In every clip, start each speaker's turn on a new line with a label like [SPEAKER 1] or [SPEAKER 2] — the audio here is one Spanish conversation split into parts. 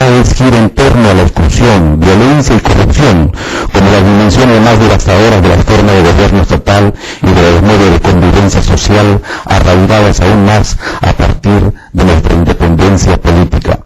[SPEAKER 1] gira en torno a la exclusión, violencia y corrupción, como las dimensiones más devastadoras de la forma de gobierno estatal y de los modos de convivencia social arraigadas aún más a partir de nuestra independencia política.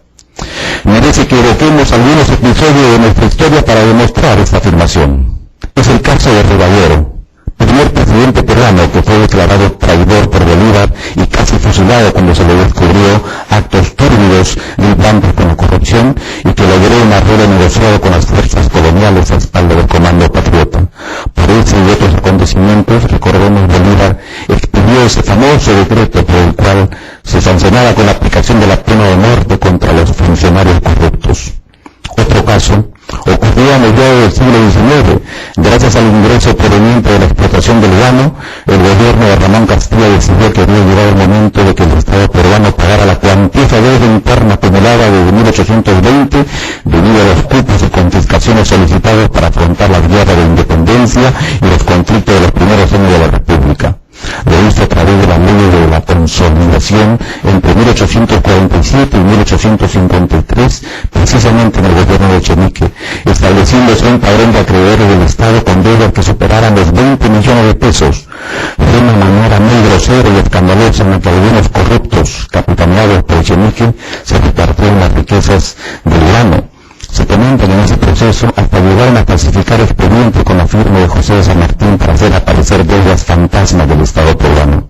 [SPEAKER 1] Merece que evoquemos algunos episodios de nuestra historia para demostrar esta afirmación. Es el caso de Ribadero, primer presidente peruano que fue declarado traidor por Bolívar y casi fusilado cuando se le descubrió actos turbios libantes con la corrupción y que logró un arreglo negociado con las fuerzas coloniales a espalda del Comando Patriota. Por ese y otros acontecimientos, recordemos, Bolívar expidió ese famoso decreto por el cual se sancionaba con la aplicación de la pena de muerte contra los funcionarios corruptos. Otro caso ocurrió a mediados del siglo XIX. Gracias al ingreso proveniente de la explotación del guano, el gobierno de Ramón Castilla decidió que había llegado el momento de que el Estado peruano pagara la cuantiosa deuda interna acumulada desde 1820 debido a los cupos y confiscaciones solicitados para afrontar las guerras de independencia y los conflictos de los primeros años de la República. Lo hizo a través de la ley de la consolidación entre 1847 y 1853, precisamente en el gobierno de Echenique, estableciéndose un padrón de acreedores del Estado con deudas que superaran los 20 millones de pesos. De una manera muy grosera y escandalosa en la que algunos corruptos, capitaneados por Echenique, se repartieron las riquezas del grano. Se comentan en ese proceso hasta llegaron a falsificar expedientes con la firma de José de San Martín para hacer aparecer deudas fantasmas del Estado peruano.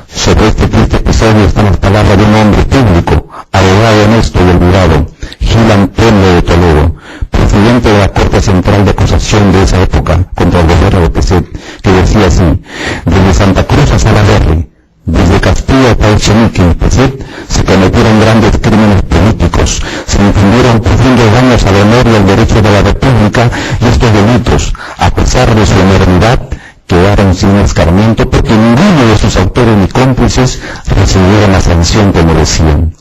[SPEAKER 1] Sobre este triste episodio están las palabras de un hombre público, abogado honesto y olvidado, Gil Antonio de Toledo, presidente de la Corte Central de Acusación de esa época contra el gobierno de Pezet, que decía así: desde Santa Cruz a Salaverry, desde Castilla hasta Echenique y Pezet, se cometieron grandes crímenes políticos, se infundieron profundos daños al honor y al derecho de la República, y estos delitos, a pesar de su enormidad, quedaron sin escarmiento porque ninguno de sus autores ni cómplices recibieron la sanción que merecían.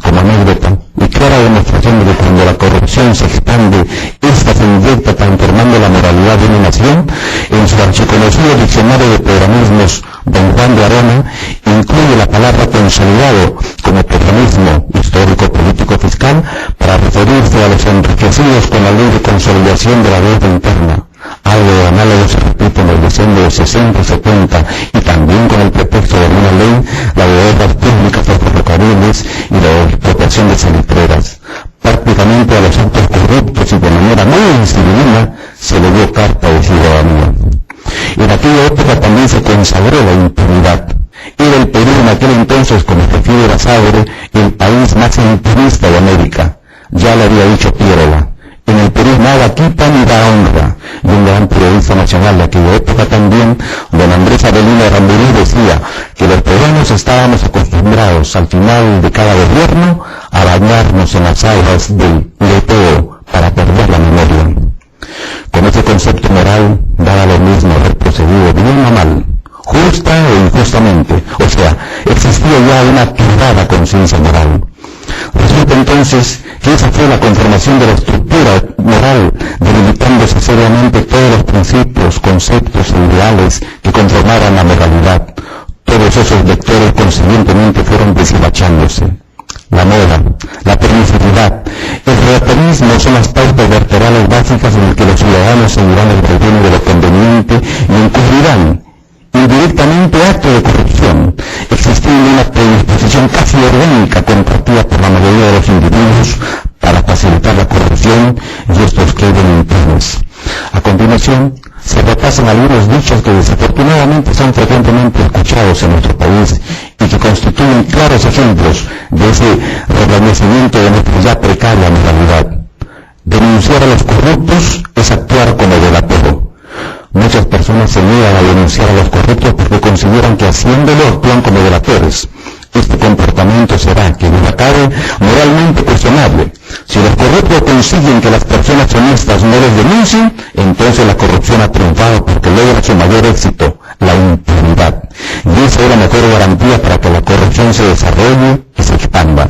[SPEAKER 1] Como anécdota y clara demostración de que cuando la corrupción se expande, esta se inyecta transformando la moralidad de una nación, en su archiconocido diccionario de peronismos, don Juan de Arona incluye la palabra consolidado como peronismo histórico, político, fiscal, para referirse a los enriquecidos con la ley de consolidación de la deuda interna. Algo análogo se repite en los decenios de 60 y 70 y también con el pretexto de una ley, la de obras públicas de ferrocarriles y la expropiación de salitreras. Prácticamente a los actos corruptos y de manera muy incivilina se le dio carta de ciudadanía. En aquella época también se consagró la impunidad. Era el Perú en aquel entonces, como refiere Basadre, el país más impunista de América. Ya lo había dicho Piérola. En el Perú nada quita ni da honra. Y un gran periodista nacional de aquella época también, don Andrés Avelino Ramburí, decía que los peruanos estábamos acostumbrados al final de cada gobierno a bañarnos en las aguas del leteo para perder la memoria. Con ese concepto moral, daba lo mismo haber procedido bien o mal, justa o injustamente, o sea, existía ya una turbada conciencia moral. Resulta entonces que esa fue la conformación de la estructura moral, delimitándose seriamente todos los principios, conceptos e ideales que conformaran la moralidad. Todos esos vectores consiguientemente fueron deshilachándose. La moda, la permisividad, el relativismo son las pautas vertebrales básicas en las que los ciudadanos seguirán el destino de lo conveniente y incurrirán indirectamente actos de corrupción, existiendo una predisposición casi orgánica compartida por la mayoría de los individuos para facilitar la corrupción y estos queden impunes. A continuación, se repasan algunos dichos que desafortunadamente son frecuentemente escuchados en nuestro país y que constituyen claros ejemplos de ese reblandecimiento de nuestra ya precaria moralidad. Denunciar a los corruptos es actuar como delatoro. Muchas personas se niegan a denunciar a los corruptos porque consideran que haciéndolo actúan como delatores. Este comportamiento será, que duda cabe, moralmente cuestionable. Si los corruptos consiguen que las personas honestas no les denuncien, entonces la corrupción ha triunfado porque logra su mayor éxito, la impunidad. Y esa es la mejor garantía para que la corrupción se desarrolle y se expanda.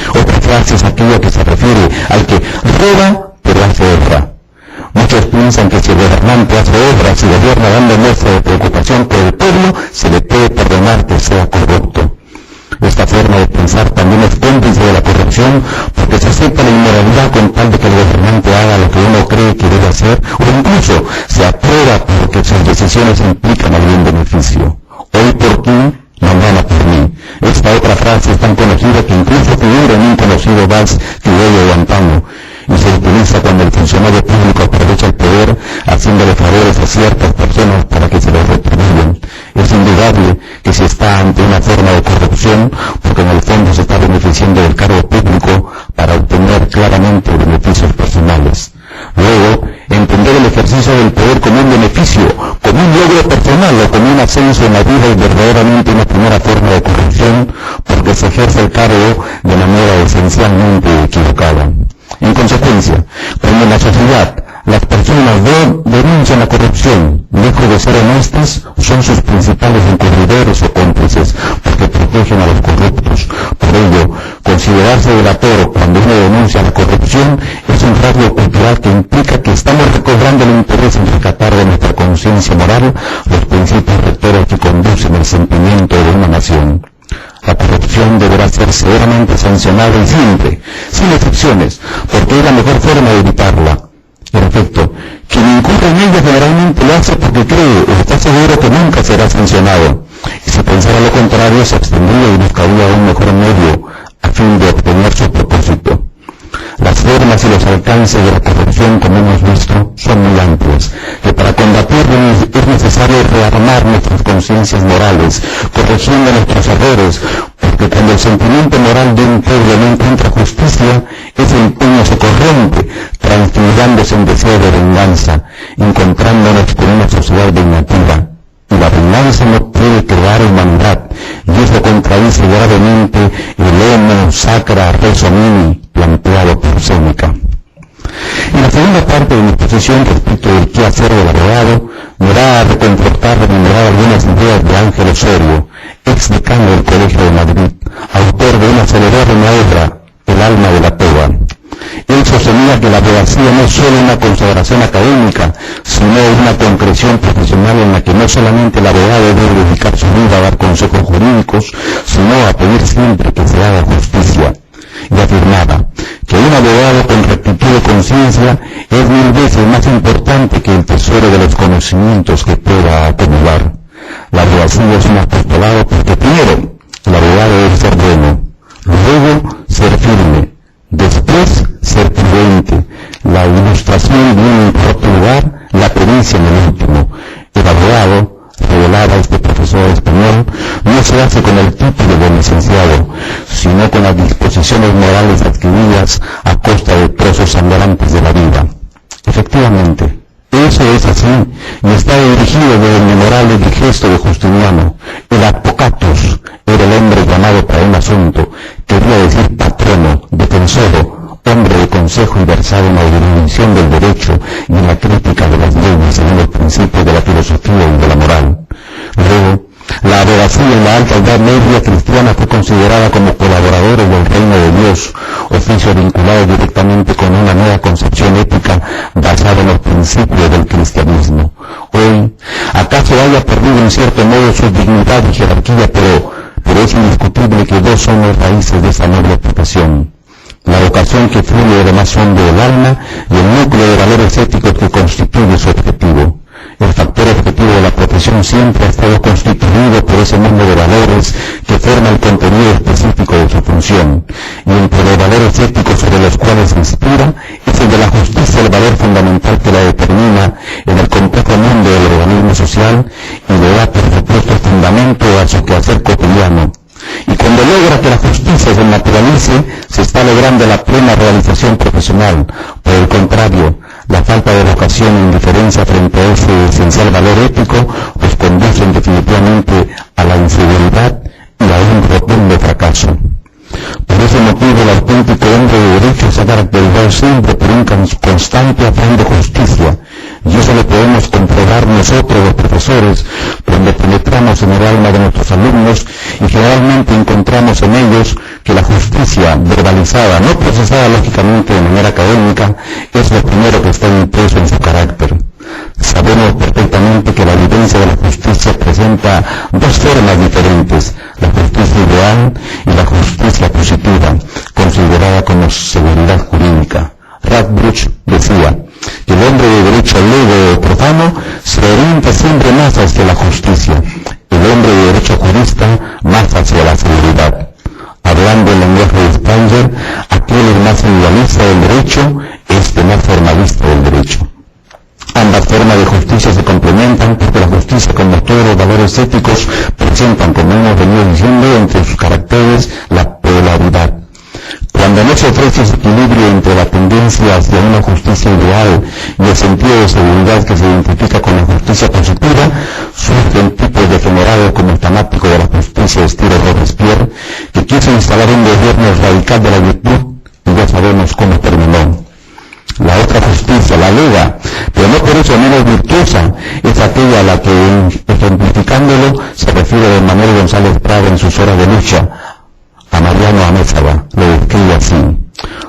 [SPEAKER 1] Otra frase es aquella que se refiere al que roba pero hace obra. Muchos piensan que si el gobernante hace obras y gobierna dando muestra de preocupación por el pueblo, se le puede perdonar que sea corrupto. Esta forma de pensar también es cómplice de la corrupción porque se acepta la inmoralidad con tal de que el gobernante haga lo que uno cree que debe hacer, o incluso se aprueba porque sus decisiones implican algún beneficio. Hoy por ti, mañana por mí. Esta otra frase es tan conocida que incluso figura en un conocido vals criollo de antaño, y se utiliza cuando el funcionario público aprovecha el poder haciéndole favores a ciertas personas para que se los retribuyan. Es indudable que se está ante una forma de corrupción porque en el fondo se está beneficiando del cargo público para obtener claramente beneficios personales. Luego, entender el ejercicio del poder como un beneficio, como un logro personal o como un ascenso en la vida es verdaderamente una primera forma de corrupción porque se ejerce el cargo de manera esencialmente equivocada. En consecuencia, cuando en la sociedad las personas denuncian la corrupción, lejos de ser honestas, son sus principales encubridores o cómplices, porque protegen a los corruptos. Por ello, considerarse delator cuando uno denuncia la corrupción es un rasgo cultural que implica que estamos recobrando el interés en rescatar de nuestra conciencia moral los principios rectores que conducen el sentimiento de una nación. La corrupción deberá ser severamente sancionada y siempre, sin excepciones, porque es la mejor forma de evitarla. En efecto, quien incurre en ella generalmente lo hace porque cree o está seguro que nunca será sancionado, y si pensara lo contrario se abstendría y buscaría un mejor medio a fin de obtener su propósito. Las formas y los alcances de la corrupción, como hemos visto, son muy amplios, que para combatirlo es necesario rearmar nuestras conciencias morales, corrigiendo nuestros errores, porque cuando el sentimiento moral de un pueblo no encuentra justicia, ese empeño se corrompe, transfigurándose en deseo de venganza, encontrándonos con una sociedad vengativa. Y la venganza no puede crear humanidad, y eso contradice gravemente el homo sacra res homini planteado por Séneca. En la segunda parte de mi exposición respecto del qué hacer del abogado, me va a reconfortar rememorar algunas ideas de Ángel Osorio, ex decano del Colegio de Madrid, autor de una celebrada obra, El alma de la toga. Él sostenía que la abogacía no es solo una consagración académica, sino una concreción profesional en la que no solamente el abogado debe dedicar su vida a dar consejos jurídicos, sino a pedir siempre que se haga justicia. Y afirmaba que un abogado con rectitud de conciencia es 1000 veces más importante que el tesoro de los conocimientos que pueda acumular. La abogacía es un apostolado porque primero, el abogado debe ser bueno, luego ser firme, después ser prudente, la ilustración viene en cuarto lugar, la pericia en el último. El abogado, revelaba este profesor español, no se hace con el título de licenciado, sino con las disposiciones morales adquiridas a costa de trozos sangrantes de la vida. Efectivamente, eso es así, y está dirigido desde el memorable digesto de Justiniano. El apocatos era el hombre llamado para un asunto, quería decir patrono, defensor, hombre de consejo y versado en la erudición del derecho y en la crítica de las leyes según los principios de la filosofía y de la moral. Luego, la abogacía en la alta edad media cristiana fue considerada como colaboradores del reino de Dios, oficio vinculado directamente con una nueva concepción ética basada en los principios del cristianismo. Hoy, acaso haya perdido en cierto modo su dignidad y jerarquía, pero es indiscutible que dos son las raíces de esa noble profesión: la vocación que fluye de lo más hondo del alma y el núcleo de valores éticos que constituye su objetivo. El factor objetivo de la profesión siempre ha estado constituido por ese mundo de valores que forma el contenido específico de su función, y entre los valores éticos sobre los cuales se inspira es el de la justicia, el valor fundamental que la determina en el complejo mundo del organismo social y le da por supuesto fundamento a su quehacer cotidiano. Y cuando logra que la justicia se materialice, se está logrando la plena realización profesional. Por el contrario, la falta de vocación e indiferencia frente a ese esencial valor ético pues conducen definitivamente a la inseguridad y a un rotundo fracaso. Por ese motivo, el auténtico hombre de derecho se ha caracterizado siempre por un constante afán de justicia, y eso lo podemos comprobar nosotros, los profesores, cuando penetramos en el alma de nuestros alumnos y generalmente encontramos en ellos que la justicia verbalizada, no procesada lógicamente de manera académica, es lo primero que está impreso en su carácter. Sabemos perfectamente que la vivencia de la justicia presenta dos formas diferentes: la justicia ideal y la justicia positiva, considerada como seguridad jurídica. Bush decía que el hombre de derecho lego o profano se orienta siempre más hacia la justicia, el hombre de derecho jurista más hacia la seguridad. Hablando el lenguaje de Springer, aquel es más individualista del derecho, este más formalista del derecho. Ambas formas de justicia se complementan porque la justicia, como todos los valores éticos, presentan, como hemos venido diciendo, entre sus caracteres la polaridad. Cuando no se ofrece ese equilibrio entre la tendencia hacia una justicia ideal y el sentido de seguridad que se identifica con la justicia positiva, surgen tipos degenerados como el fanático de la justicia estilo Robespierre, que quiso instalar un gobierno radical de la virtud, y ya sabemos cómo terminó. La otra justicia, la lega, pero no por eso menos virtuosa, es aquella a la que, ejemplificándolo, se refiere de Manuel González Prada en sus horas de lucha, a Mariano Amézaga, lo describe así: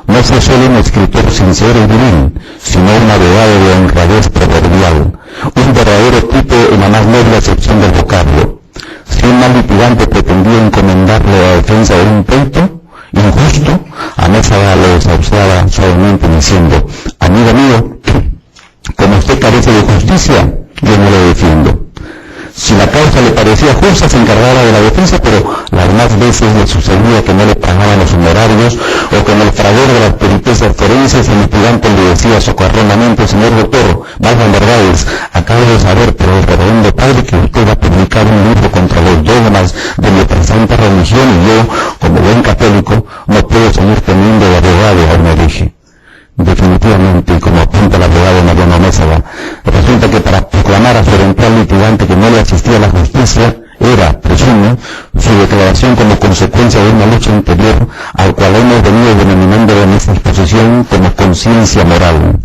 [SPEAKER 1] no fue solo un escritor sincero y viril, sino un abogado de honradez proverbial, un verdadero tipo en la más noble acepción del vocablo. Si un mal litigante pretendía encomendarle la defensa de un pleito injusto, Amézaga lo desahuciaba suavemente diciendo: amigo mío, como usted carece de justicia, yo no lo defiendo. Si la causa le parecía justa, se encargaba de la defensa, pero las más veces le sucedía que no le pagaban los honorarios, o que en el fragor de las peripecias forenses el litigante le decía socarronamente: señor doctor, valgan verdades, acabo de saber por el reverendo padre que usted va a publicar un libro contra los dogmas de nuestra santa religión, y yo, como buen católico, no puedo seguir teniendo de abogado a una hereje. Definitivamente, como apunta el abogado Mariano Amézaga, resulta que para proclamar a su eventual litigante que no le asistía a la justicia, era, presumo, su declaración como consecuencia de una lucha interior al cual hemos venido denominando en esta exposición como conciencia moral.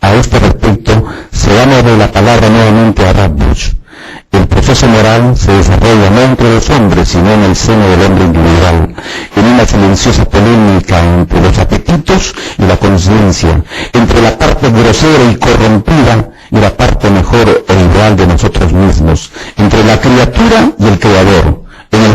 [SPEAKER 1] A este respecto, se damos de la palabra nuevamente a Radbush. El proceso moral se desarrolla no entre los hombres, sino en el seno del hombre individual, en una silenciosa polémica entre los apetitos y la conciencia, entre la parte grosera y corrompida y la parte mejor e ideal de nosotros mismos, entre la criatura y el creador,